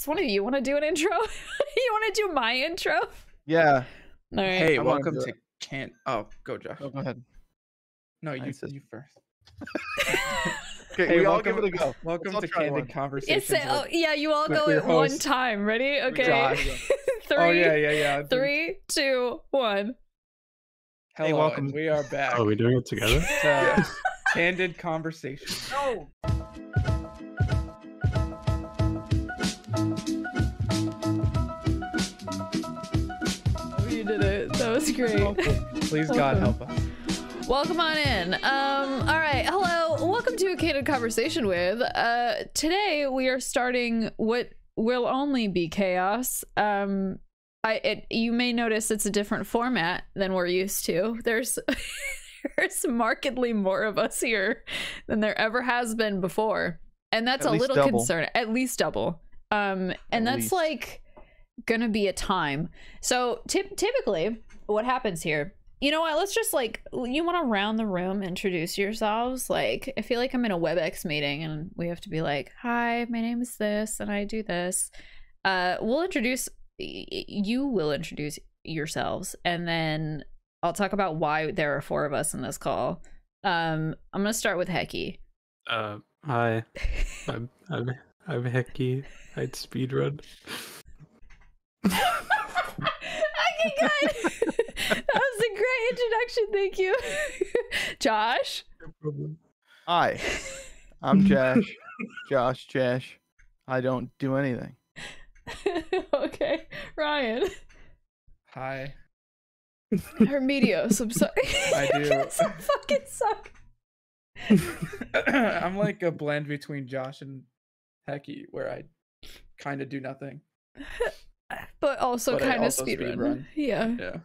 Does one of you want to do an intro? You want to do my intro? Yeah. All right. Hey, I wanna welcome do to Can. Oh, go, Josh. Oh, go ahead. No, you said- you first. Okay, Hey, we all welcome- give it a go. Welcome Let's to all try Candid one. Conversations. Oh, yeah, you all with go your at one host, time. Ready? Okay. Josh. 3, Oh yeah. 3, 2, 1. Hello, Hey, welcome. and we are back. Oh, are we doing it together? to Candid Conversations. No. Oh, you did it. That was great. Please, God help us. Welcome on in. All right. Hello. Welcome to a Candid Conversation with. Today we are starting what will only be chaos. You may notice it's a different format than we're used to. There's markedly more of us here than there ever has been before, and that's a little concern. At least double. And that's like gonna be a time. So typically, what happens here? You know what? Let's just you want to round the room, introduce yourselves. Like, I feel like I'm in a WebEx meeting and we have to be like, "Hi, my name is this and I do this." You will introduce yourselves, and then I'll talk about why there are 4 of us in this call. I'm gonna start with Heki. Hi, I'm Heki. I'd speedrun. Okay, good. That was a great introduction. Thank you. Josh. No problem. Hi, I'm Josh. Josh. I don't do anything. Okay, Ryan. Hi. Or Meteos. I'm sorry. I do. You so fucking suck. I'm like a blend between Josh and Heki, where I kind of do nothing. But also But I kind of also speedrun. speedrun. Yeah. Yeah.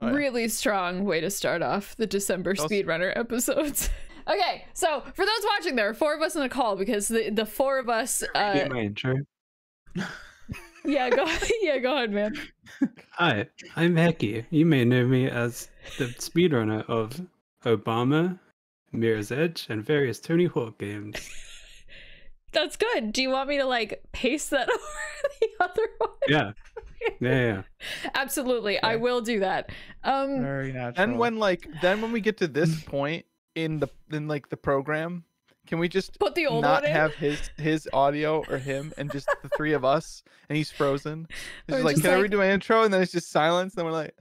Oh, yeah. Really strong way to start off the December speedrunner episodes. Okay, so for those watching, there are 4 of us in the call because the 4 of us. Get my intro. Yeah, go ahead, man. Hi, I'm Heki. You may know me as the speedrunner of Obama, Mirror's Edge, and various Tony Hawk games. That's good. Do you want me to paste that over the other one? Yeah. Yeah. Absolutely, I will do that. Very natural. And when we get to this point in the program, can we just Put the old not one in? have his audio or him and just the 3 of us and he's frozen? It's Or just just can I redo my intro? And then it's just silence. And then we're like,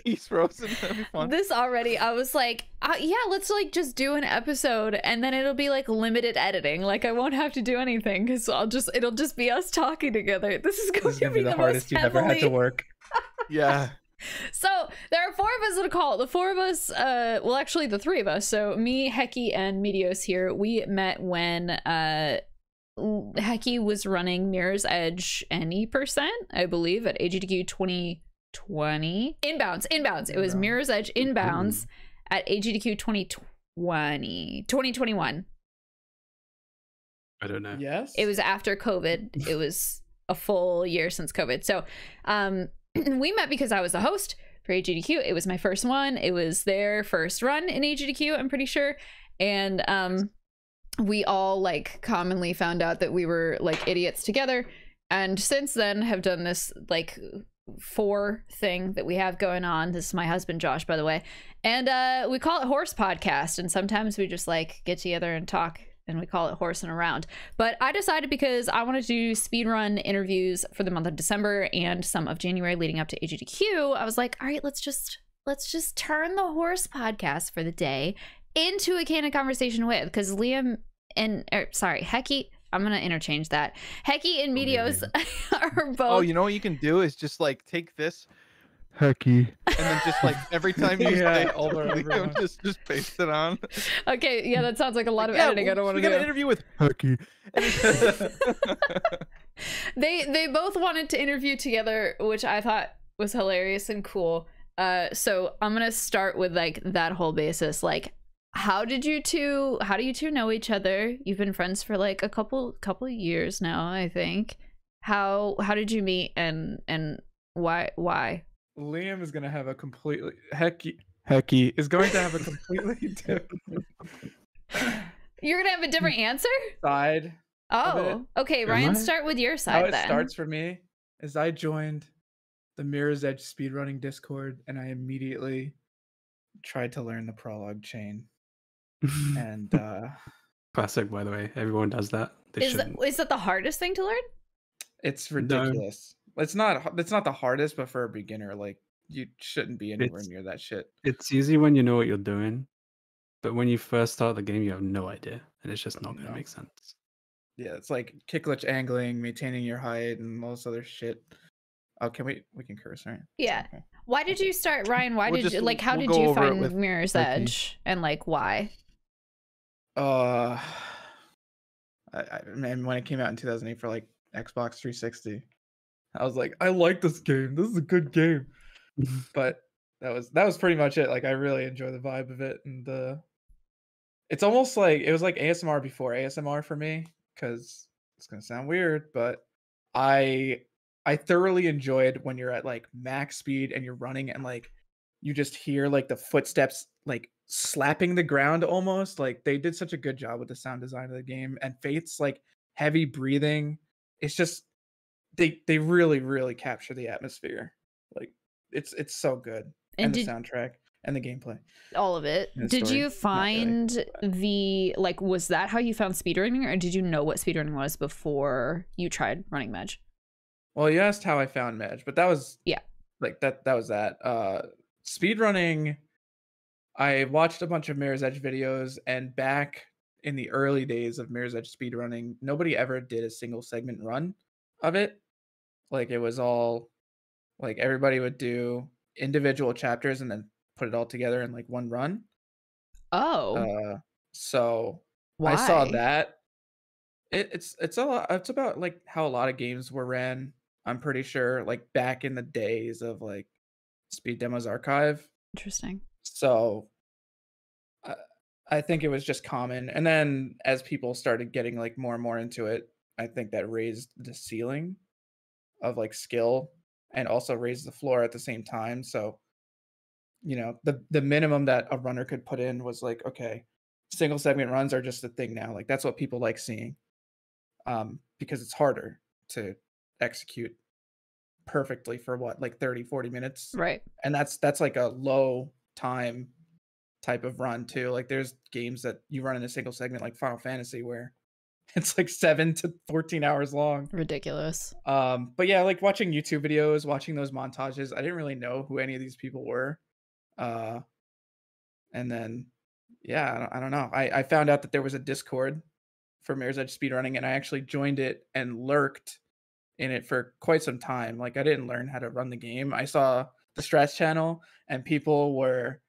he's frozen. That'd be fun. This already, I was like, yeah, let's just do an episode, and then it'll be limited editing. I won't have to do anything because it'll just be us talking together. This is going to be the hardest most you've ever had to work. Yeah. So there are 4 of us in a call. The 4 of us, well, actually the 3 of us. So me, Heki, and Meteos here. We met when Heki was running Mirror's Edge any percent, I believe, at AGDQ 2020. Inbounds. It was Mirror's Edge Inbounds at AGDQ 2021. I don't know. Yes. It was after COVID. It was a full year since COVID. So we met because I was the host for AGDQ. It was my first one. It was their first run in AGDQ, I'm pretty sure. And we all commonly found out that we were idiots together. And since then have done this 4 thing that we have going on. This is my husband Josh, by the way, and we call it Horse Podcast, and sometimes we just get together and talk, and we call it Horsing Around. But I decided, because I wanted to do speedrun interviews for the month of December and some of January leading up to AGDQ, I was like, all right, let's just turn the Horse Podcast for the day into a Candid Conversation with, because Heki, I'm gonna interchange that. Heki and Meteos are both. Oh, you know what you can do is just take this Heki, and then just every time you say Liam, just paste it on. Okay, yeah, that sounds like a lot of editing. I don't want to do. We got an interview with Heki. They both wanted to interview together, which I thought was hilarious and cool. So I'm gonna start with that whole basis. How do you two know each other? You've been friends for a couple years now, I think. How did you meet, and why? Liam is gonna have a completely Heki is going to have a completely different You're gonna have a different answer? side Oh, okay. Ryan, start with your How side it then. starts for me is I joined the Mirror's Edge speedrunning Discord, and I immediately tried to learn the prologue chain. And classic, by the way. Everyone does that. They shouldn't. Is that the hardest thing to learn? it's ridiculous. It's not the hardest, but for a beginner, like you shouldn't be anywhere near that shit. It's easy when you know what you're doing, but when you first start the game, you have no idea, and it's just not going to make sense. Yeah, it's like kickglitch angling, maintaining your height, and all this other shit. Oh, we can curse, right? Yeah. Okay. Why did you start, Ryan? Why did you how we'll did go you over it find with Mirror's Heki. Edge and like why? And when it came out in 2008 for like Xbox 360, I was like, I like this game. This is a good game. But that was pretty much it. Like I really enjoy the vibe of it, and it's almost like it was like ASMR before ASMR for me, because it's gonna sound weird, but I thoroughly enjoyed when you're at like max speed and you're running and like you just hear like the footsteps like slapping the ground almost. Like they did such a good job with the sound design of the game, and Faith's like heavy breathing. It's just they really capture the atmosphere. Like it's so good. And the soundtrack and the gameplay. All of it. Did you find was that how you found speedrunning, or did you know what speedrunning was before you tried running Medge? Well, you asked how I found Medge, but that was like that was that. Speedrunning, I watched a bunch of Mirror's Edge videos, and back in the early days of Mirror's Edge speedrunning, nobody ever did a single segment run of it. Like it was all like everybody would do individual chapters and then put it all together in like one run. So why? I saw that. It's a lot. It's about like how a lot of games were ran. I'm pretty sure, like back in the days of like Speed Demos Archive. Interesting. So I think it was just common, and then as people started getting like more and more into it, I think that raised the ceiling of like skill and also raised the floor at the same time. So you know, the minimum that a runner could put in was like, okay, single segment runs are just a thing now. Like that's what people like seeing, because it's harder to execute perfectly for what, like 30-40 minutes, right? And that's like a low time type of run too. Like there's games that you run in a single segment, like Final Fantasy, where it's like 7 to 14 hours long. Ridiculous. But yeah, like watching YouTube videos, watching those montages, I didn't really know who any of these people were. And then, yeah, I don't know. I found out that there was a Discord for Mirror's Edge speedrunning, and I actually joined it and lurked in it for quite some time. Like I didn't learn how to run the game. I saw the strats channel, and people were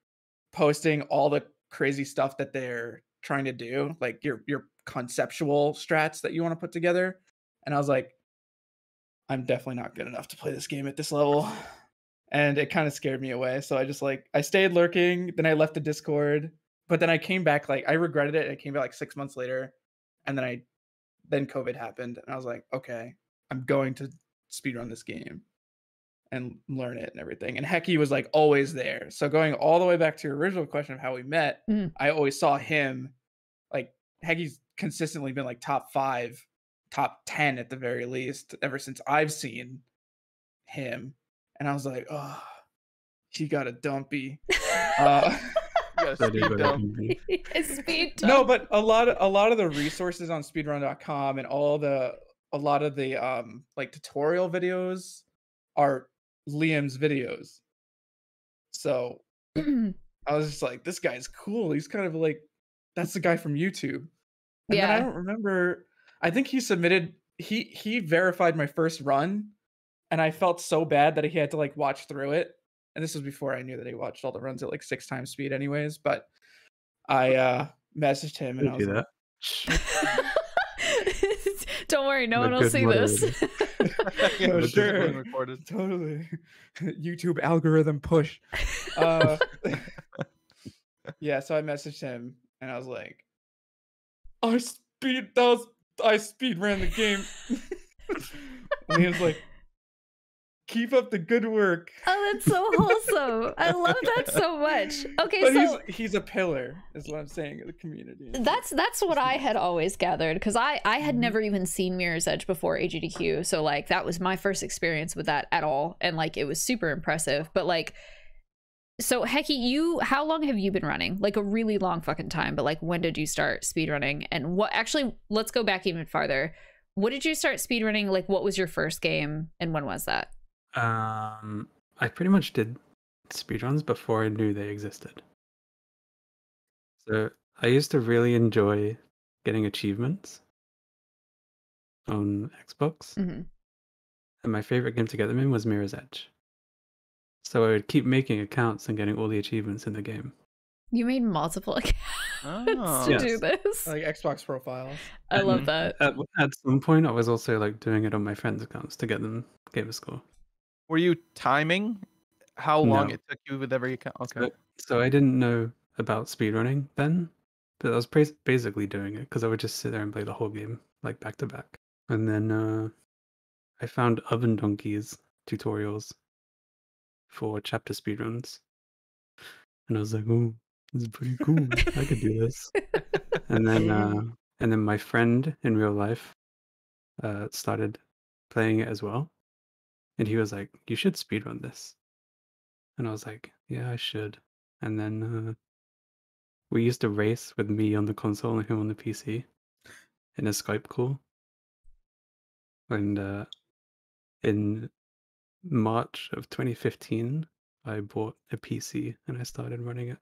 posting all the crazy stuff that they're trying to do, like your conceptual strats that you want to put together. And I was like, I'm definitely not good enough to play this game at this level. And it kind of scared me away. So I just like, I stayed lurking. Then I left the Discord, but then I came back. Like I regretted it. I came back like 6 months later, and then COVID happened, and I was like, okay, I'm going to speedrun this game and learn it and everything. And Heki was like always there. So going all the way back to your original question of how we met, I always saw him. Like Heki's consistently been like top 5, top 10 at the very least ever since I've seen him. And I was like, oh, he got a dumpy. Speed dump. Speed dump. No, but a lot of the resources on speedrun.com and a lot of the like tutorial videos are Liam's videos. So I was just like, this guy's cool. He's kind of like, that's the guy from YouTube. And then I don't remember. I think he verified my first run. And I felt so bad that he had to like watch through it. And this was before I knew that he watched all the runs at like 6 times speed anyways. But I messaged him and I was like, don't worry, no one will see this. Oh, sure. Recorded. Totally. YouTube algorithm push. Yeah, so I messaged him and I was like, I speed ran the game. And he was like, Keep up the good work. Oh, that's so wholesome. I love that so much. Okay, But so he's a pillar, is what I'm saying, of the community. that's what I had always gathered, because I had never even seen Mirror's Edge before AGDQ, so like that was my first experience with that at all, and like it was super impressive. But like, so Heki, how long have you been running? Like a really long fucking time, but like when did you start speedrunning? And what, actually, let's go back even farther. What did you start speedrunning? Like what was your first game and when was that? I pretty much did speedruns before I knew they existed. So I used to really enjoy getting achievements on Xbox. Mm-hmm. And my favorite game to get them in was Mirror's Edge. So I would keep making accounts and getting all the achievements in the game. You made multiple accounts to do this. Like Xbox profiles. I love that. At some point, I was also like doing it on my friends' accounts to get them gamer score. Were you timing how long No. it took you with every account? Okay. So I didn't know about speedrunning then, but I was basically doing it because I would just sit there and play the whole game like back to back. And then I found Oven Donkey's tutorials for chapter speedruns, and I was like, "Oh, this is pretty cool. I could do this." And then my friend in real life started playing it as well, and he was like, "You should speedrun this." And I was like, "Yeah, I should." And then we used to race with me on the console and him on the PC in a Skype call. And in March of 2015, I bought a PC and I started running it.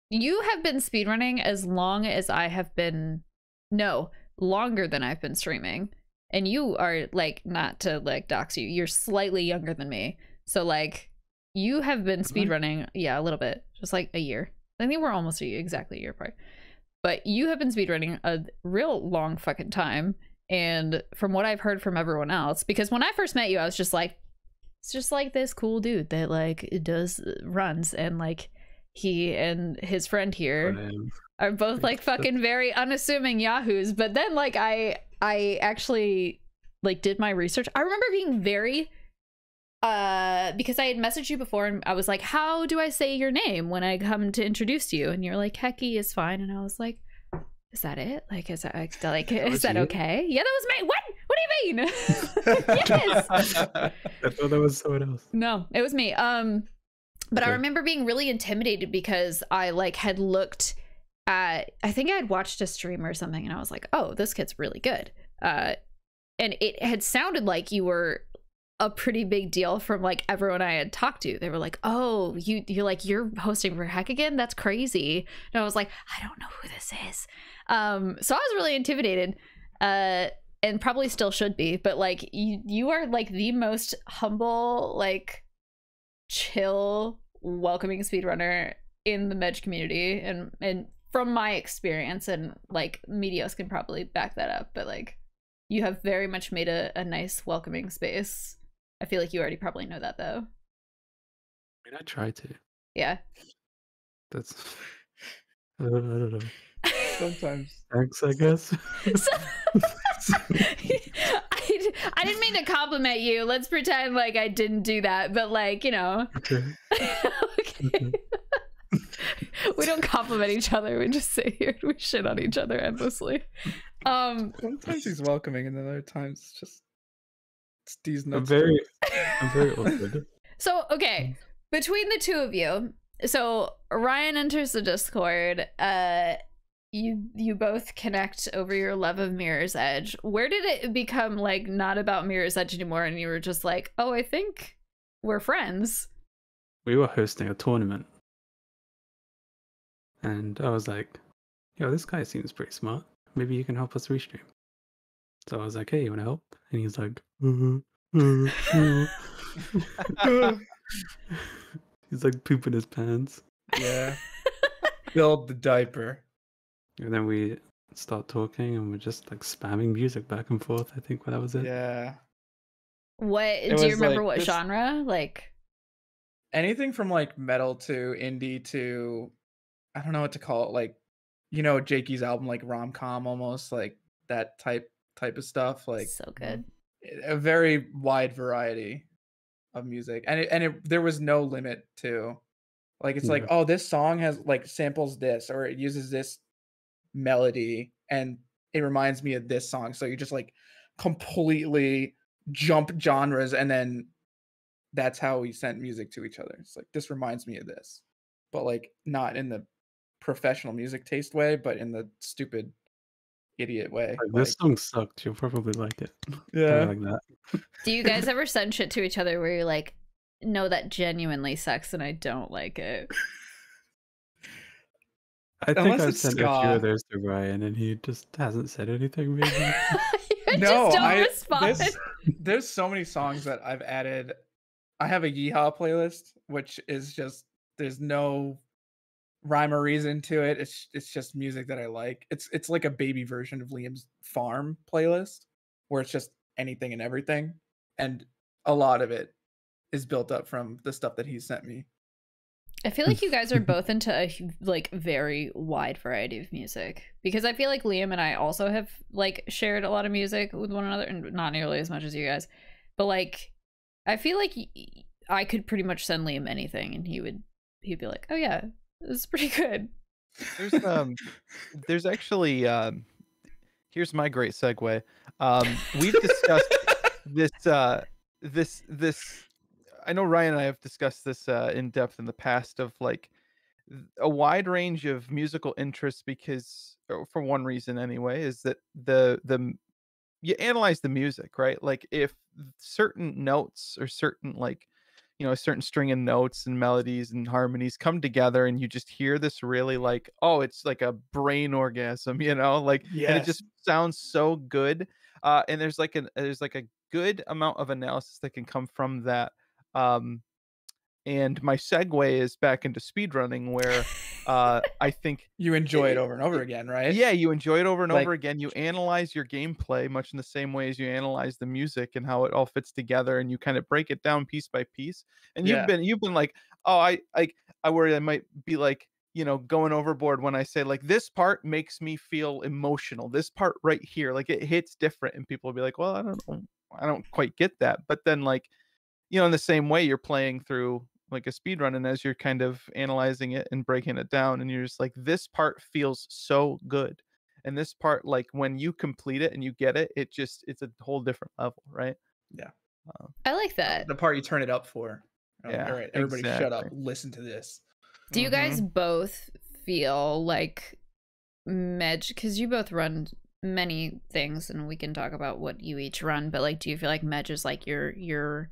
You have been speedrunning as long as I have been, no, longer than I've been streaming. And you are like, not to like dox you, you're slightly younger than me. So like you have been speedrunning, yeah, a little bit, just like a year. I think we're almost exactly a year apart. But you have been speedrunning a real long fucking time. And from what I've heard from everyone else, because when I first met you, I was just like, it's just like this cool dude that like does runs, and like he and his friend here are both like fucking very unassuming yahoos. But then like I actually like did my research. I remember being very because I had messaged you before and I was like, how do I say your name when I come to introduce you? And you're like, Heki is fine. And I was like, is that it? Like, is that like, is that okay? Yeah, that was me. What do you mean? Yes. I thought that was someone else. No, it was me. But Okay. I remember being really intimidated because I like had looked at, I think I had watched a stream or something, and I was like, oh, this kid's really good. And it had sounded like you were a pretty big deal from like everyone I had talked to. They were like, oh, you're hosting for Heck again? That's crazy. And I was like, I don't know who this is. So I was really intimidated, and probably still should be, but like you are like the most humble, like chill, welcoming speedrunner in the Medj community, and from my experience, and like Meteos can probably back that up, but like you have very much made a nice welcoming space. I feel like you already probably know that though. I mean, I try to. Yeah. That's I don't know. Sometimes. Thanks, I guess. I didn't mean to compliment you. Let's pretend like I didn't do that, but like, you know. Okay. Okay. We don't compliment each other. We just sit here and we shit on each other endlessly. Sometimes he's welcoming, and then other times it's these I'm nuts. very awkward. So, okay, between the two of you, so Ryan enters the Discord. You both connect over your love of Mirror's Edge. Where did it become like not about Mirror's Edge anymore, and you were just like, oh, I think we're friends? We were hosting a tournament, and I was like, yo, this guy seems pretty smart. Maybe you can help us restream. So I was like, hey, you want to help? And he's like, he's like pooping his pants. Yeah. Build the diaper. And then we start talking, and we're just like spamming music back and forth. I think that was it. Yeah. What It do you was, remember? like, What this- genre? Like, Anything from like metal to indie to, I don't know what to call it, like, you know, Jakey's album, like rom-com almost, like that type of stuff, like so good. a very wide variety. of music, and there was no limit to, like, it's like, Yeah. oh, this song has like samples this, or it uses this melody, and it reminds me of this song. So you just like completely jump genres, and then that's how we sent music to each other. It's like, this reminds me of this, but like not in the professional music taste way, but in the stupid idiot way. Like, this song sucked. You'll probably like it. Yeah. Like that. Do you guys ever send shit to each other where you're like, no, that genuinely sucks and I don't like it? I think Unless I've it's sent a few ska. of those to Ryan, and he just hasn't said anything. Maybe. You No, just don't respond. There's so many songs that I've added. I have a Yeehaw playlist, which is just, there's no rhyme or reason to it. It's just music that I like. It's like a baby version of Liam's Farm playlist, where it's just anything and everything, and a lot of it is built up from the stuff that he sent me. I feel like you guys are both into a like very wide variety of music, because I feel like Liam and I also have like shared a lot of music with one another, and not nearly as much as you guys, but like I feel like I could pretty much send Liam anything and he'd be like, oh yeah, this is pretty good. There's actually here's my great segue. We've discussed this I know Ryan and I have discussed this in depth in the past, of like a wide range of musical interests, because for one reason anyway, is that the you analyze the music, right? Like if certain notes or certain, like, you know, a certain string of notes and melodies and harmonies come together, and you just hear this really, like, oh, it's like a brain orgasm, you know, like, and it just sounds so good. And there's like a good amount of analysis that can come from that. And my segue is back into speedrunning, where I think You enjoy it over and over again, right? yeah, you enjoy it over and Like- over again. You analyze your gameplay much in the same way as you analyze the music and how it all fits together, and you kind of break it down piece by piece. And Yeah. you've been like, oh, I worry I might be like, you know, going overboard when I say like, this part makes me feel emotional. This part right here, like, it hits different, and people will be like, well, I don't quite get that. But then, like, you know, in the same way, you're playing through like a speed run, and as you're kind of analyzing it and breaking it down, and you're just like, this part feels so good, and this part, like, when you complete it and you get it, it's a whole different level, right? Yeah. I like that. The part you turn it up for. Yeah, All right, everybody shut up. exactly. Listen to this. Do you guys both feel like Medj, because you both run many things and we can talk about what you each run, but like, do you feel like Medj is like your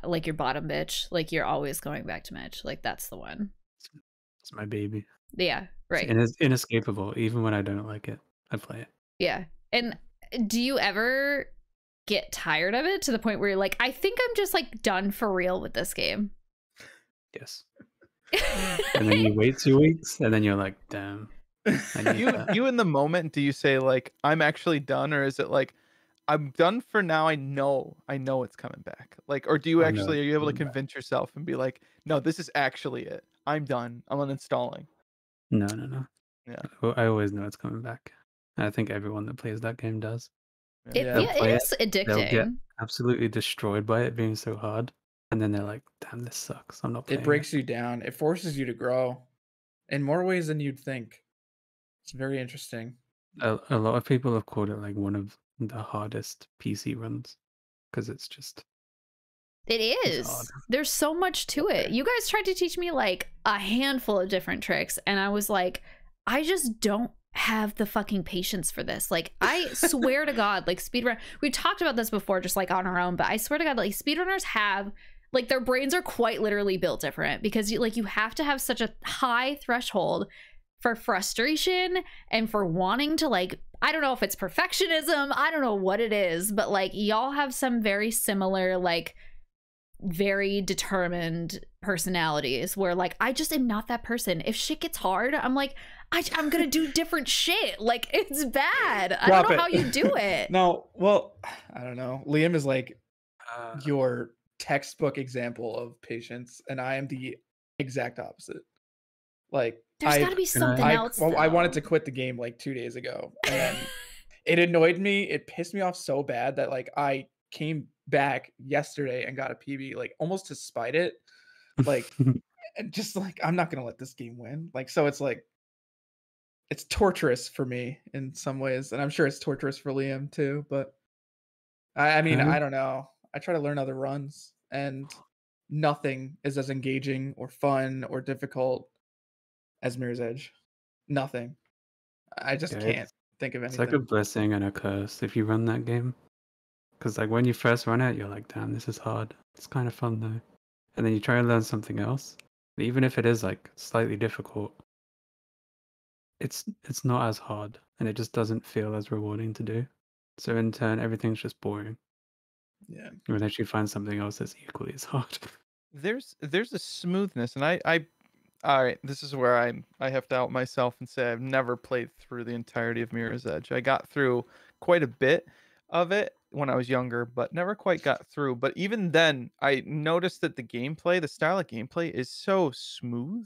like your bottom bitch, like you're always going back to Medj, like that's the one? It's my baby. Yeah, right. And it's inescapable. Even when I don't like it, I play it. Yeah. And do you ever get tired of it to the point where you're like, I think I'm just like done for real with this game? Yes. And then you wait 2 weeks, and then you're like, damn. You in the moment, do you say like, I'm actually done, or is it like, I'm done for now, I know it's coming back? Like, or do you I know actually, are it's you able to coming back. convince yourself and be like, no, this is actually it, I'm done, I'm uninstalling? No. Yeah. I always know it's coming back. I think everyone that plays that game does. It They'll play is They'll get addicting. absolutely destroyed by it being so hard, and then they're like, damn, this sucks, I'm not playing It breaks you down. It forces you to grow in more ways than you'd think. It's very interesting. A lot of people have called it like one of the hardest PC runs, because it's just It It's hard. is. There's so much to it. You guys tried to teach me like a handful of different tricks, and I was like, I just don't have the fucking patience for this. Like, I swear to God, like speedrun, we talked about this before, just like on our own, but I swear to God, like speedrunners have, like, their brains are quite literally built different, because you have to have such a high threshold for frustration and for wanting to, like, I don't know if it's perfectionism, I don't know what it is, but like y'all have some very similar, like, very determined personalities where like I just am not that person. If shit gets hard, I'm like, I'm gonna do different shit. Like, it's bad. I don't know how you do it. No, well, I don't know. Liam is like your textbook example of patience, and I am the exact opposite. Like, there's got to be something else. I wanted to quit the game like 2 days ago, and then it annoyed me. It pissed me off so bad that like I came back yesterday and got a PB, like almost to spite it. Like, and just like, I'm not gonna let this game win. Like, so it's like, it's torturous for me in some ways, and I'm sure it's torturous for Liam too. But I mean, Kind I of. don't know. I try to learn other runs, and nothing is as engaging or fun or difficult as Mirror's Edge. Nothing. I just Yeah, can't think of it's like a anything. blessing and a curse if you run that game. Because like when you first run it, you're like, damn, this is hard. It's kind of fun though. And then you try and learn something else. Even if it is like slightly difficult, it's not as hard and it just doesn't feel as rewarding to do. So in turn, everything's just boring. Yeah. Unless you find something else that's equally as hard. There's a smoothness, and I all right, this is where I have to out myself and say I've never played through the entirety of Mirror's Edge. I got through quite a bit of it when I was younger, but never quite got through. But even then, I noticed that the gameplay, the style of gameplay is so smooth,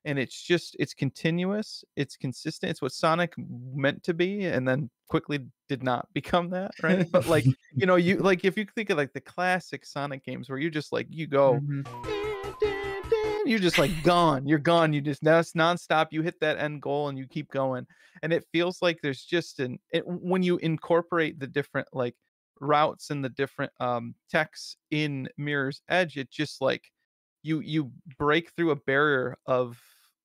and it's continuous, it's consistent. It's what Sonic meant to be and then quickly did not become that, right? But like, you like if you think of like the classic Sonic games where you just like you go Mhm. you're just like gone. You're gone. You just that's nonstop. You hit that end goal and you keep going. And it feels like there's just when you incorporate the different like routes and the different techs in Mirror's Edge, it just like you break through a barrier of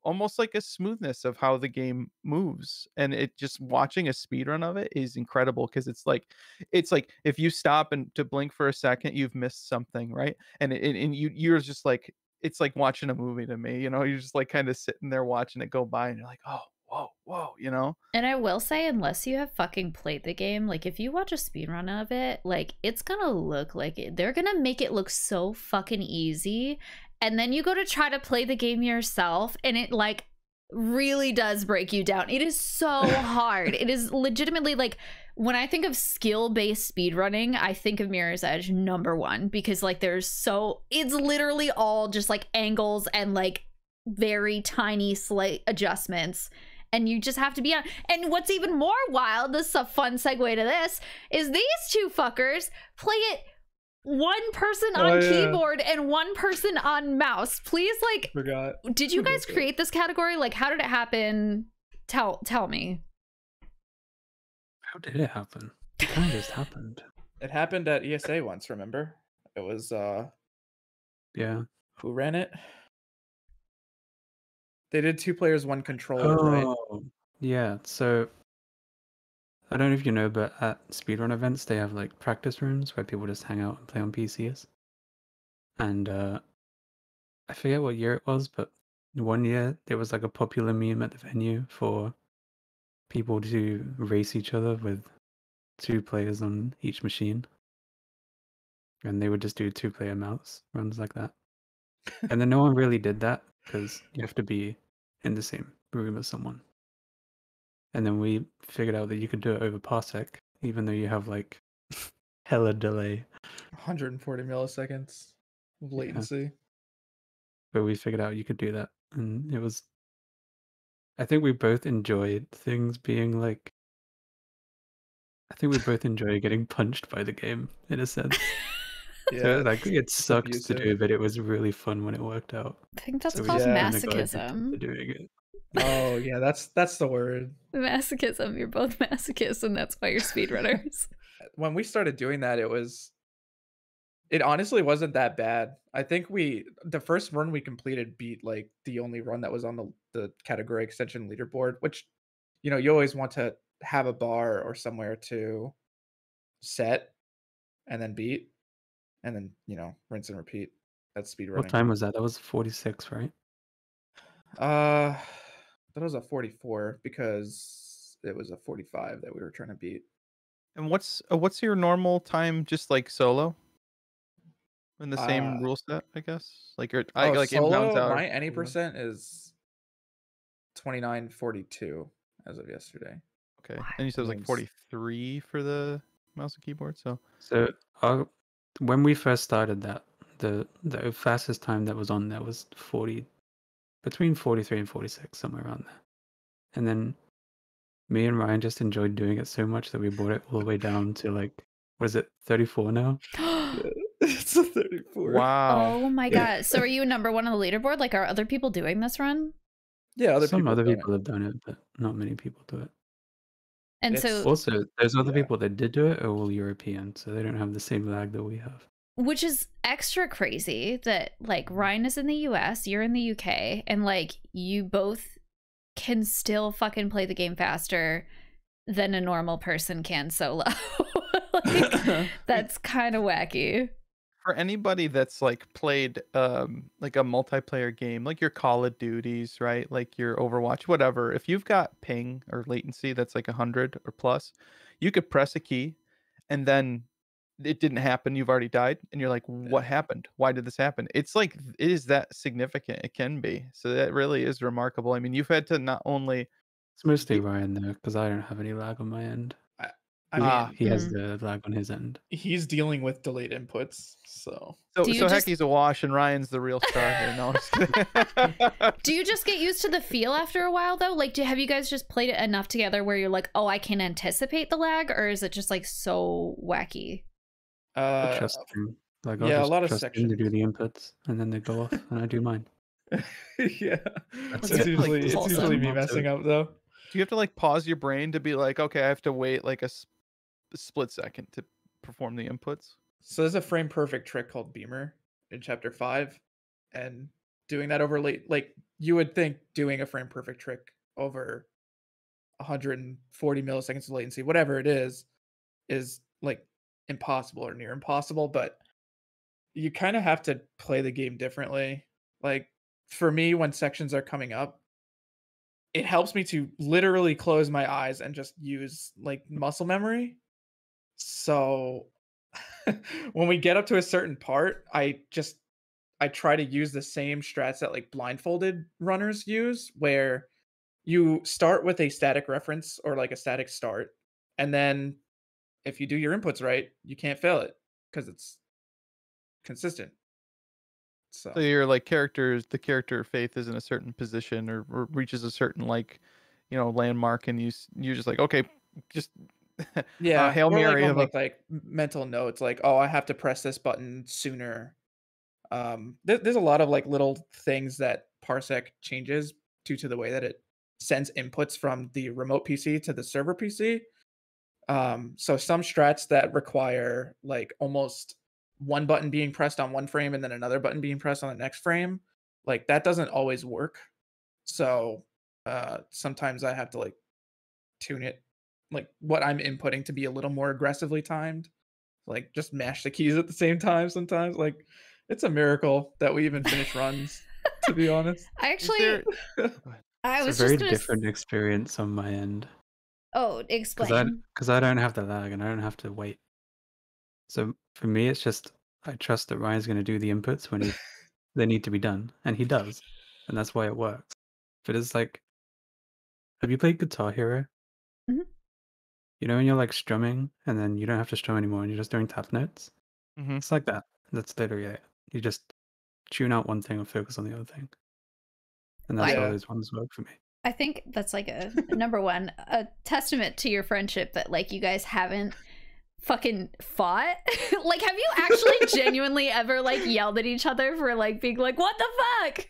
almost like a smoothness of how the game moves. And it just watching a speed run of it is incredible because it's like if you stop and to blink for a second, you've missed something, right? And you're just like it's like watching a movie to me, you're just like kind of sitting there watching it go by and you're like, oh, whoa, whoa. And I will say, unless you have fucking played the game, like if you watch a speedrun of it, like it's gonna look like it. They're gonna make it look so fucking easy. And then you go to try to play the game yourself, and it like really does break you down. It is so hard. It is legitimately like when I think of skill-based speedrunning, I think of Mirror's Edge #1 because like it's literally all just like angles and like very tiny slight adjustments, and you just have to be on. And what's even more wild, this is a fun segue to this, is these two fuckers play it one person on keyboard and one person on mouse. Please, like, Forgot. did you guys create this category? Like, how did it happen? Tell me. How did it happen? It kind of just happened. It happened at ESA once, remember? It was Yeah. who ran it? They did 2 players, 1 controller, right? Oh, yeah. So I don't know if you know, but at speedrun events, they have like practice rooms where people just hang out and play on PCs. And I forget what year it was, but one year there was like a popular meme at the venue for people to race each other with 2 players on each machine. And they would just do 2-player mouse runs like that. And then no one really did that because you have to be in the same room as someone. And then we figured out that you could do it over parsec, even though you have like hella delay. 140 milliseconds of Yeah. latency. But we figured out you could do that. And it was, I think we both enjoyed things being like, I think we both enjoy getting punched by the game in a sense. So like it it's sucked to abusive. do, but it was really fun when it worked out. I think that's So we called just kinda got addicted masochism. to doing it. Oh yeah, that's the word. Masochism. You're both masochists, and that's why you're speedrunners. When we started doing that, it honestly wasn't that bad. I think the first run we completed beat like the only run that was on the category extension leaderboard, which you always want to have a bar or somewhere to set and then beat and then rinse and repeat. That's What speedrunning. time was that? That was 46, right? That was a 44 because it was a 45 that we were trying to beat. And what's your normal time just like solo? In the same Uh, rule set, I guess? Like or Oh, like inbounds solo, out. my any percent is 29:42 as of yesterday. Okay. And you said it was like Means 43 for the mouse and keyboard, so So when we first started that, the fastest time that was on there was between 43 and 46, somewhere around there. And then me and Ryan just enjoyed doing it so much that we brought it all the way down to like Was it 34 now? It's a 34. Wow. Oh my god. So are you number one on the leaderboard? Like, are other people doing this run? Yeah, Some other have done people have done it, but not many people do it. And It's- so, Also, those other Yeah. people that did do it are all European, so they don't have the same lag that we have. which is extra crazy that like Ryan is in the US, you're in the UK, and like you both can still fucking play the game faster than a normal person can solo. Like, that's kind of wacky. For anybody that's like played like a multiplayer game, like your Call of Duties, right? Like your Overwatch, whatever. If you've got ping or latency that's like 100 or plus, you could press a key and then it didn't happen. You've already died, and you're like, what happened? Why did this happen? It's like it is that significant. It can be. So that really is remarkable. I mean, you've had to not only It's mostly Ryan though, because I don't have any lag on my end. I mean, He has the lag on his end. he's dealing with delayed inputs, so so Do you so just- Heki's a wash and Ryan's the real star here. No, I'm just kidding. Do you just get used to the feel after a while though? Like, have you guys just played it enough together where you're like, oh, I can anticipate the lag, or is it just like so wacky? I trust him. Like, I'll yeah, a just lot of trust him to do sections. the inputs, and then they go off, and I do mine. yeah, That's it's like usually it's wholesome. usually me messing up though. Do you have to like pause your brain to be like, okay, I have to wait like a split second to perform the inputs? So there's a frame perfect trick called Beamer in chapter 5, and doing that over like you would think doing a frame perfect trick over 140 milliseconds of latency, whatever it is like impossible or near impossible, but you kind of have to play the game differently. Like for me, when sections are coming up, it helps me to literally close my eyes and just use like muscle memory. So when we get up to a certain part, I try to use the same strats that like blindfolded runners use, where you start with a static reference or like a static start, and then if you do your inputs right, you can't fail it because it's consistent. So So your like the character faith is in a certain position or reaches a certain like, landmark, and you're just like, okay, just yeah, Hail or like Mary on, of a like mental notes, like, oh, I have to press this button sooner. There's a lot of like little things that Parsec changes due to the way that it sends inputs from the remote PC to the server PC. So some strats that require like almost one button being pressed on one frame and then another button being pressed on the next frame, like that doesn't always work. So sometimes I have to like tune it, like what I'm inputting, to be a little more aggressively timed. Like just mash the keys at the same time sometimes. Like it's a miracle that we even finish runs, to be honest. I actually, there- I was It's a very just gonna. different experience on my end. Oh, explain. Because I don't have the lag and I don't have to wait. So for me, it's just I trust that Ryan's going to do the inputs when they need to be done, and he does, and that's why it works. But it's like, have you played Guitar Hero? Mhm. You know when you're like strumming, and then you don't have to strum anymore, and you're just doing tap notes. Mhm. It's like that. That's literally it. You just tune out one thing and focus on the other thing, and that's how Yeah. those ones work for me. I think that's like a number one, a testament to your friendship that like you guys haven't fucking fought. Like, have you actually genuinely ever like yelled at each other for like being like, what the fuck?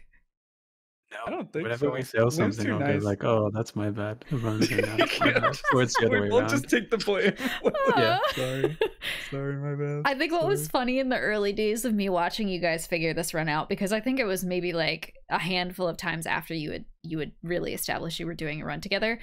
No, I don't think whenever so. we fail Liam's something, too I'll nice. go like, "Oh, that's my bad." Everyone's going, "No, it's my bad." Or it's the other way We'll around. just take the blame. Yeah. Sorry, my bad. I think what was Sorry. funny in the early days of me watching you guys figure this run out, because I think it was maybe like a handful of times after you would really establish you were doing a run together,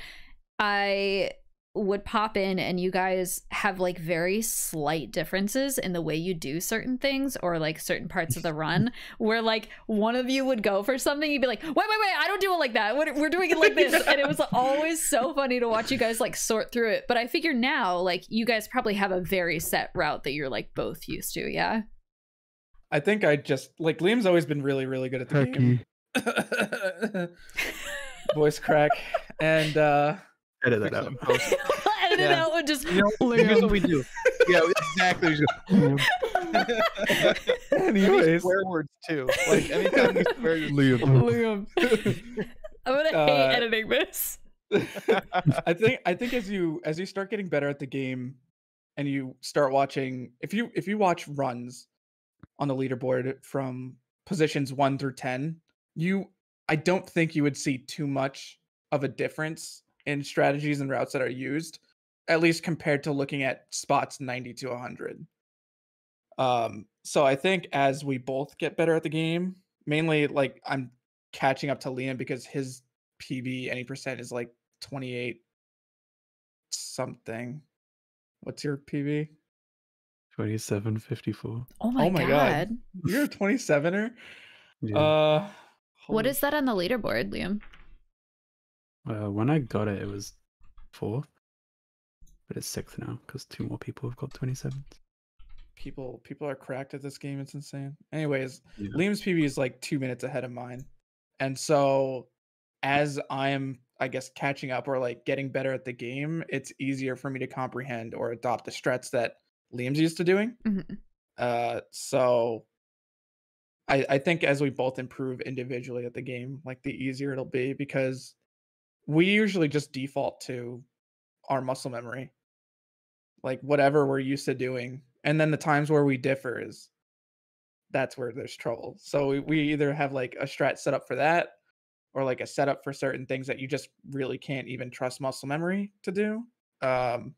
I would pop in and you guys have like very slight differences in the way you do certain things or like certain parts of the run, where like one of you would go for something, you'd be like, wait, I don't do it like that, we're doing it like this. And it was always so funny to watch you guys like sort through it. But I figure now like you guys probably have a very set route that you're like both used to. Yeah. I think I just like Liam's always been really, really good at the game. Voice crack. And Edit that Fix it out. in post. Edit it out and just Here's what we do. Yeah, exactly. We just go, anyways, swear words too. Like anytime we swear, you're Liam. I'm gonna hate Uh, editing this. I think as you start getting better at the game, and you start watching, if you watch runs on the leaderboard from positions 1 through 10, I don't think you would see too much of a difference in strategies and routes that are used, at least compared to looking at spots 90 to 100. So I think as we both get better at the game, mainly like I'm catching up to Liam because his PB any percent is like 28 something. What's your PB? 2754. Oh my, my God. You're a 27er? Yeah. What is that on the leaderboard, Liam? When I got it, it was 4th, but it's 6th now because 2 more people have got 27s. People are cracked at this game. It's insane. Anyways, Yeah. Liam's PB is like 2 minutes ahead of mine, and so as I'm, I guess, catching up or like getting better at the game, it's easier for me to comprehend or adopt the strats that Liam's used to doing. So I think as we both improve individually at the game, like the easier it'll be, because we usually just default to our muscle memory, like whatever we're used to doing. And then the times where we differ that's where there's trouble. So we either have like a strat set up for that, or like a setup for certain things that you just really can't even trust muscle memory to do. And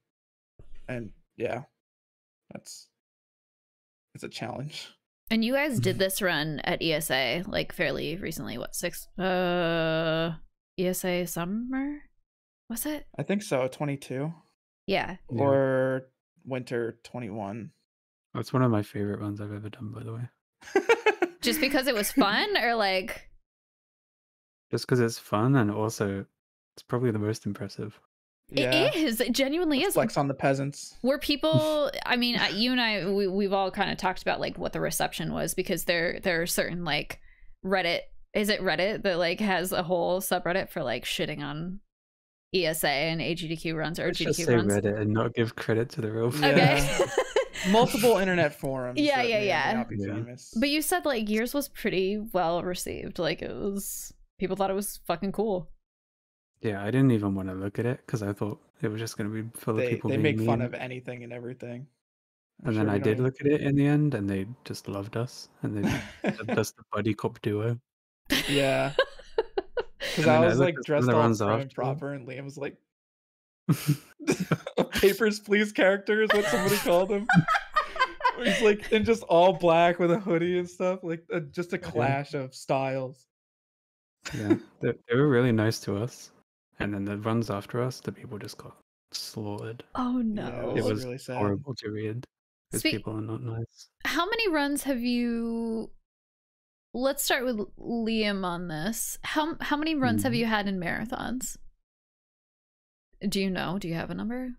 yeah, it's a challenge. And you guys did this run at ESA like fairly recently. What, ESA summer? Was it? I think so. 22. Yeah. Or winter 21. That's one of my favorite runs I've ever done, by the way. Just because it was fun, or like? Just because it's fun, and also it's probably the most impressive. Yeah. It is. It genuinely is. Flex on the peasants. Were people, I mean, you and I, we've all kind of talked about like what the reception was, because there are certain like Reddit, is it Reddit that like has a whole subreddit for like shitting on ESA and AGDQ runs, or Let's just GDQ say runs? Reddit and not give credit to the real Okay. Multiple internet forums. Yeah, that yeah, may yeah. not be famous. But you said like yours was pretty well received. Like it was, people thought it was fucking cool. Yeah, I didn't even want to look at it because I thought it was just going to be full of people They being make fun mean. of anything and everything. And then I did look at it in the end, and they just loved us, and they dubbed us the buddy cop duo. Yeah. Because And I then was like looked at dressed some of the all runs prim and after. proper, and Liam was like, Papers, Please character is what somebody called him. He's like in just all black with a hoodie and stuff, like just a clash of styles. Yeah, they were really nice to us, and then the runs after us, the people just got slaughtered. Oh Yeah, no. it It was really sad. horrible to read. Because people are not nice. How many runs have you? Let's start with Liam on this. How many runs have you had in marathons? Do you know? Do you have a number?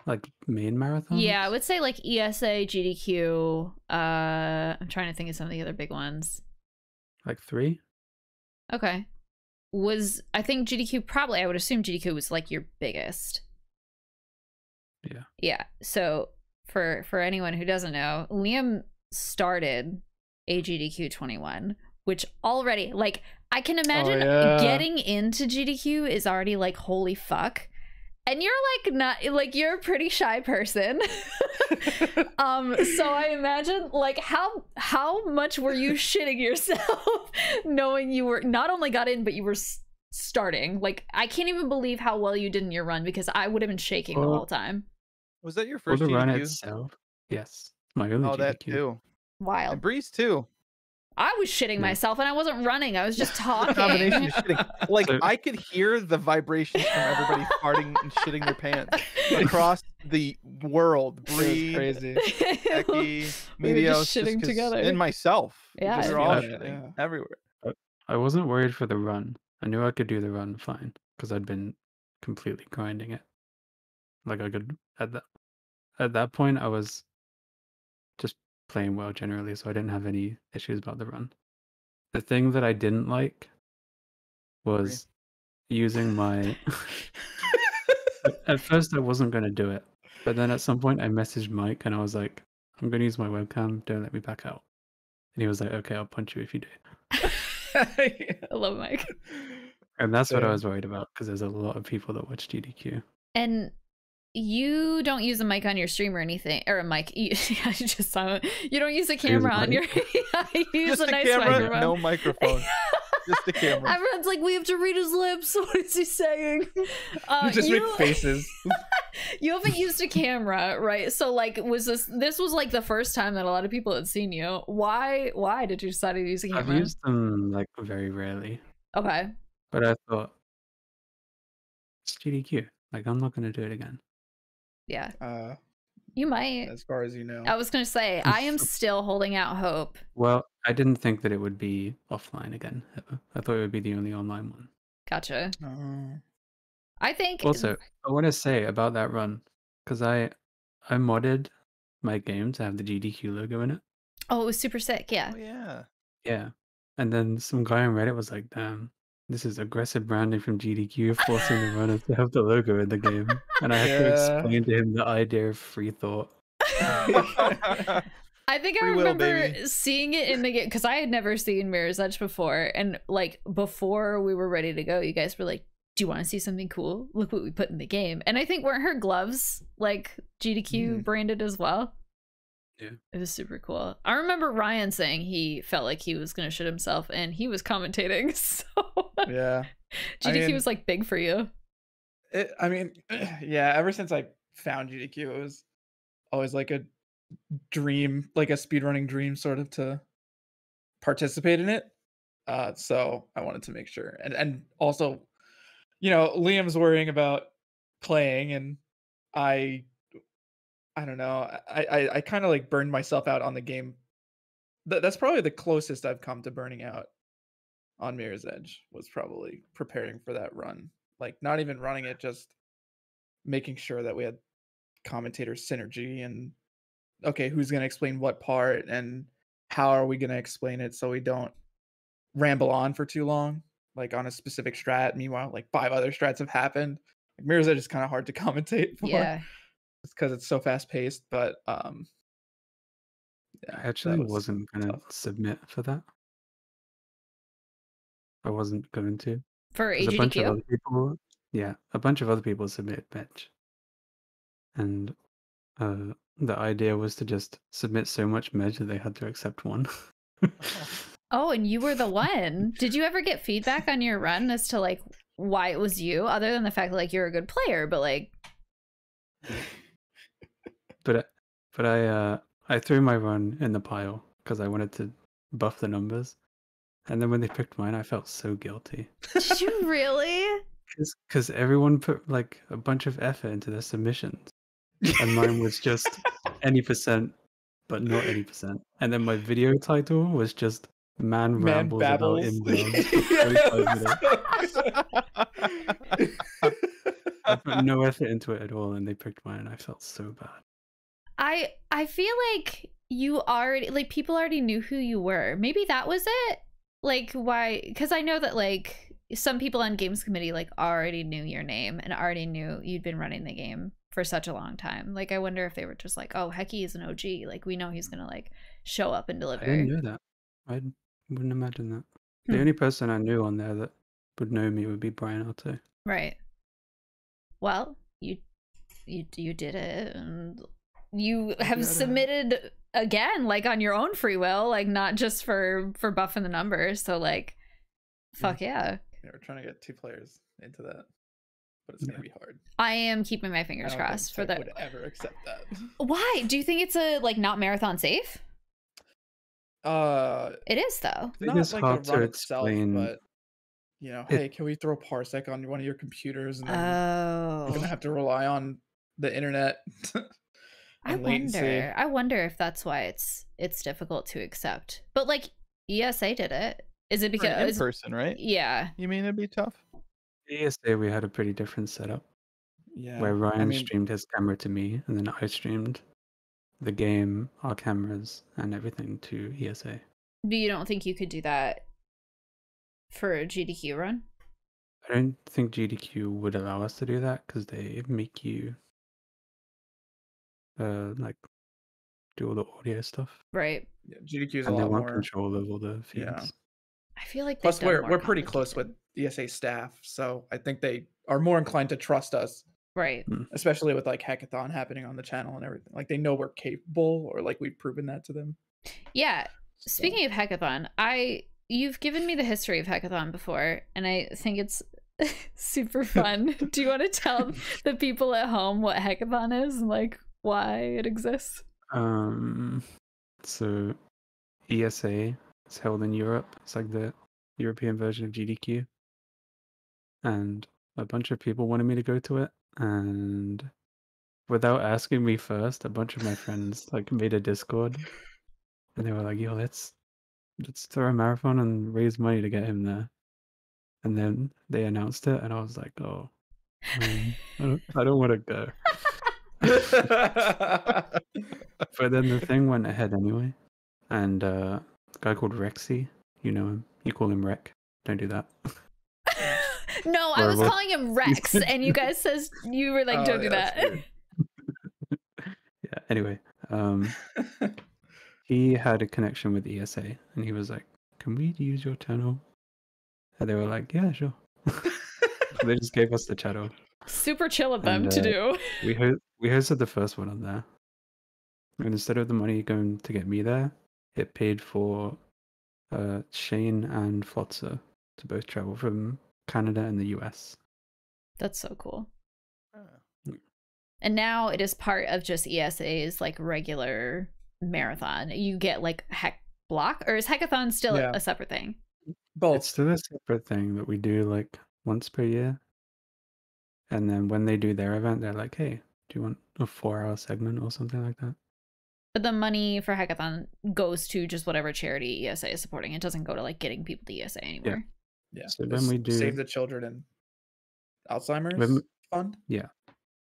Like main marathons? Yeah, I would say like ESA, GDQ. I'm trying to think of some of the other big ones. Like 3? Okay. I think GDQ probably, I would assume GDQ was like your biggest. Yeah. Yeah. So for anyone who doesn't know, Liam started AGDQ 21, which already, like, I can imagine getting into GDQ is already like, holy fuck. And you're like not like, you're a pretty shy person. So I imagine like how much were you shitting yourself knowing you were not only got in, but you were starting? Like, I can't even believe how well you did in your run, because I would have been shaking the whole time. Was that your For first the run GDQ? itself? Yes. My only Oh, that GDQ. too. Wild. And Breeze too. I was shitting myself, and I wasn't running. I was just talking. Combination of shitting. Like, So- I could hear the vibrations from everybody farting and shitting their pants across the world. It was Bree, crazy. Heki, We were just Meteos, shitting 'cause- together. and myself. Yeah, Just I we're all feel it, shitting yeah. everywhere. I wasn't worried for the run. I knew I could do the run fine because I'd been completely grinding it. Like I could at that point I was just playing well generally, so I didn't have any issues about the run. The thing that I didn't like was using my At first I wasn't going to do it, but then at some point I messaged Mike and I was like, I'm going to use my webcam, don't let me back out. And he was like, okay, I'll punch you if you do. I love Mike. And that's what I Same. was worried about, because there's a lot of people that watch GDQ. And you don't use a mic on your stream or anything, or a mic. You don't use a use camera a on your. mic. You use Just a nice camera, microphone. no microphone. Just a camera. Everyone's like, we have to read his lips. What is he saying? You just make faces. You haven't used a camera, right? So like, this was like the first time that a lot of people had seen you. Why did you decide to use a I've camera? used them like very rarely, Okay. but I thought it's GDQ. Like I'm not gonna do it again. Yeah. You might. As far as you know. I was gonna say, I am still holding out hope. Well, I didn't think that it would be offline again. Ever. I thought it would be the only online one. Gotcha. Oh. I think Also, I want to say about that run, because I modded my game to have the GDQ logo in it. Oh, it was super sick. Yeah. Oh yeah. Yeah. And then some guy on Reddit was like, damn, this is aggressive branding from GDQ, forcing the runners to have the logo in the game. And I had to explain to him the idea of free thought. I think I Free will, remember baby. seeing it in the game because I had never seen Mirror's Edge before. And like before we were ready to go, you guys were like, do you want to see something cool? Look what we put in the game. And I think weren't her gloves like GDQ branded as well? Yeah. It was super cool. I remember Ryan saying he felt like he was going to shit himself and he was commentating. So Yeah. GDQ was like big for you. Yeah, ever since I found GDQ, it was always like a dream, like a speedrunning dream sort of to participate in it. So I wanted to make sure. And also, you know, Liam's worrying about playing and I don't know. I kind of like burned myself out on the game. That's probably the closest I've come to burning out on Mirror's Edge, was probably preparing for that run. Like not even running it, just making sure that we had commentator synergy and okay, who's going to explain what part and how are we going to explain it so we don't ramble on for too long, like on a specific strat. Meanwhile, like 5 other strats have happened. Like Mirror's Edge is kind of hard to commentate for. Yeah. It's because it's so fast paced, but I actually wasn't going to submit for that. I wasn't going to. For A bunch of AGDQ? other people, a bunch of other people submitted bench. And the idea was to just submit so much medj that they had to accept one. Oh, and you were the one. Did you ever get feedback on your run as to like why it was you, other than the fact that like you're a good player, but like But I threw my run in the pile because I wanted to buff the numbers. And then when they picked mine, I felt so guilty. Did you really? Because everyone put like a bunch of effort into their submissions. And mine was just any percent, but not any percent. And then my video title was just Man Rambles About Inbounds for 45 minutes. I put no effort into it at all, and they picked mine, and I felt so bad. I feel like you already, like, people already knew who you were. Maybe that was it. Like, why? Because I know that like some people on games committee like already knew your name and already knew you'd been running the game for such a long time. Like, I wonder if they were just like, oh, Heki is an OG. Like, we know he's gonna like show up and deliver. I didn't know that. I wouldn't imagine that. The only person I knew on there that would know me would be Brian Otto. Right. Well, you did it, and you have submitted again, like on your own free will, like not just for buffing the numbers. So like, fuck yeah. We're trying to get 2 players into that, but it's gonna be hard. I am keeping my fingers crossed for that. Would ever accept that? Why? Do you think it's a like not marathon safe? It is though. It is like hard to explain, but you know, hey, can we throw parsec on one of your computers? And then you're gonna have to rely on the internet. I wonder if that's why it's difficult to accept. But like ESA did it. Is it because in person, right? Yeah. You mean it'd be tough? ESA, we had a pretty different setup. Yeah. Where Ryan streamed his camera to me, and then I streamed the game, our cameras, and everything to ESA. But you don't think you could do that for a GDQ run? I don't think GDQ would allow us to do that because they make you like do all the audio stuff. Right. Yeah, GDQ is a and lot they want more control of all the feeds. Yeah. I feel like plus we're pretty close with ESA staff, so I think they are more inclined to trust us Right. especially with like hackathon happening on the channel and everything. Like they know we're capable, or like we've proven that to them. Yeah. So- Speaking of hackathon, you've given me the history of hackathon before, and I think it's super fun. Do you want to tell the people at home what hackathon is and like why it exists? So ESA is held in Europe. It's like the European version of GDQ. And a bunch of people wanted me to go to it, and without asking me first, a bunch of my friends like made a Discord, and they were like, "Yo, let's throw a marathon and raise money to get him there." And then they announced it, and I was like, "Oh, I don't want to go." But then the thing went ahead anyway, and a guy called Rexy, you know him, you call him Rec. Don't do that. No, I was Horrible. calling him Rex, and you guys says you were like, Oh, don't do yeah, that's that. weird. Yeah. Anyway, he had a connection with ESA, and he was like, "Can we use your channel?" And they were like, "Yeah, sure." They just gave us the channel. Super chill of them And, to do. We hosted the first one on there, and instead of the money going to get me there, it paid for Shane and Flotzer to both travel from Canada and the US. That's so cool. Oh. And now it is part of just ESA's like regular marathon. You get like Heck Block, or is Hackathon still Yeah. a separate thing? Both. It's still a separate thing that we do like once per year. And then when they do their event, they're like, "Hey, do you want a 4-hour segment or something like that?" But the money for Hackathon goes to just whatever charity ESA is supporting. It doesn't go to like getting people to ESA anymore. Yeah. So It's when we do- Save the Children and Alzheimer's When- Fund. Yeah.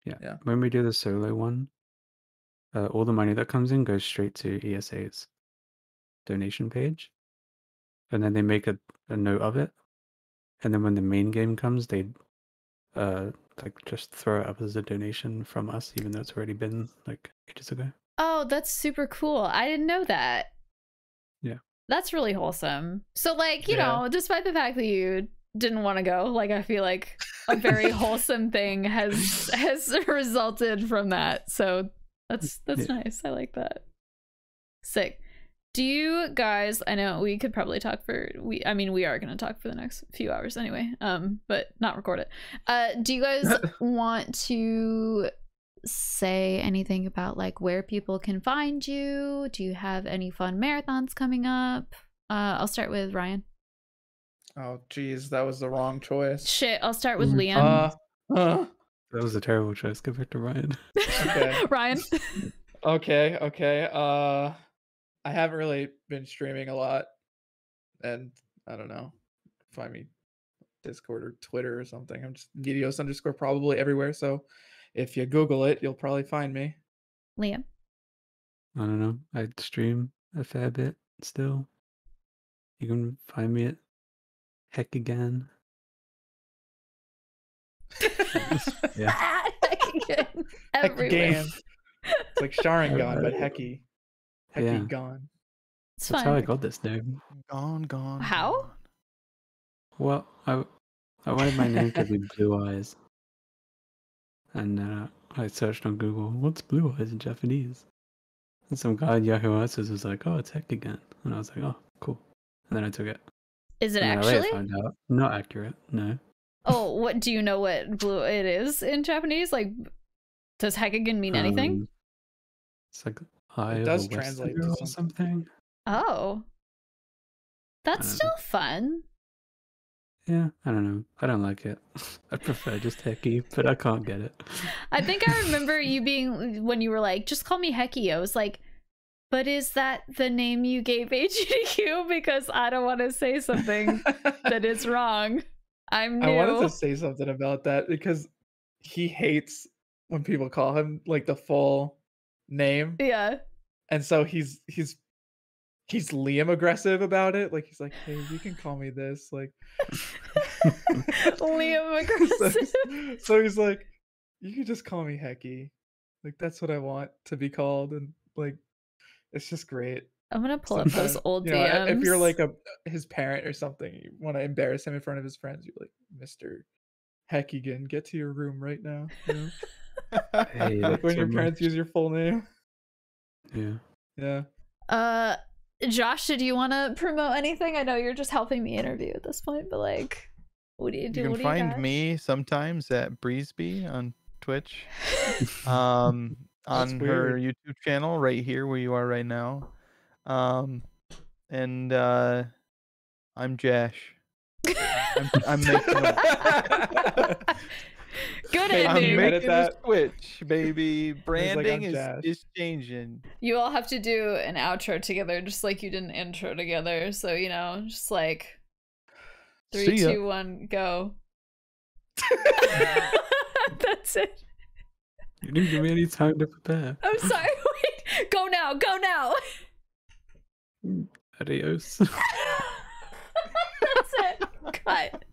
Yeah. When we do the solo one, all the money that comes in goes straight to ESA's donation page, and then they make a note of it. And then when the main game comes, they like just throw it up as a donation from us, even though it's already been like ages ago. Oh, that's super cool. I didn't know that. Yeah. That's really wholesome. So like, you Yeah. know, despite the fact that you didn't want to go, like I feel like a very wholesome thing has resulted from that. So that's Yeah. nice. I like that. Sick. Do you guys, I know we could probably talk for we are going to talk for the next few hours anyway, but not record it. Do you guys want to say anything about like where people can find you? Do you have any fun marathons coming up? I'll start with Ryan. Oh, geez, that was the wrong choice. Shit, I'll start with Mm. Liam. That was a terrible choice. Give it to Ryan. Okay. Ryan. Okay. I haven't really been streaming a lot, and I don't know. Find me Discord or Twitter or something. I'm just Meteos_ probably everywhere. So if you Google it, you'll probably find me. Liam. I don't know. I stream a fair bit still. You can find me at Heck again. Yeah. Everywhere. Again. It's like Sharingan, but Heki. Heki Yeah. gone. It's That's how I fine. got this name. Gone. How? gone. Well, I wanted my name to be Blue Eyes. And I searched on Google, what's Blue Eyes in Japanese? And some guy at Yahoo Answers was like, "Oh, it's Heck again." And I was like, "Oh, cool." And then I took it. Is it And then I later actually? found out, not accurate, no. Oh, what do you know what blue it is in Japanese? Like, does Hekagen mean anything? It's like eye of does a translate Westerner to or something. Oh. That's don't still know. fun. Yeah, I don't know. I don't like it. I prefer just Heki, but I can't get it. I think I remember you being, when you were like, just call me Heki. I was like, but is that the name you gave HDQ? Because I don't want to say something that is wrong. I'm new. I wanted to say something about that because he hates when people call him like the full name, Yeah. and so he's Liam aggressive about it. Like he's like, "Hey, you can call me this." Like Liam aggressive. So he's like, "You can just call me Heki. Like that's what I want to be called." And like, it's just great. I'm gonna pull up those Sometimes, old you know, DMs. if you're like his parent or something, you want to embarrass him in front of his friends, you're like, "Mr. Heki, get to your room right now. You know? Hey, Like when so your parents much. use your full name. Yeah. Yeah. Josh, did you want to promote anything? I know you're just helping me interview at this point, but like, what do you do? You can What do you find got? me sometimes at Breezeby on Twitch. On her weird. YouTube channel right here where you are right now. And I'm Jash. I'm making a, Good Hey, I'm can you ending. edit making a that? switch, baby. like, Branding I'm Jash. is changing. You all have to do an outro together, just like you did an intro together. So you know, just like 3, See ya. 2, 1, go. That's it. You didn't give me any time to prepare. I'm sorry. Wait, go now. Go now. Adios. That's it. Cut.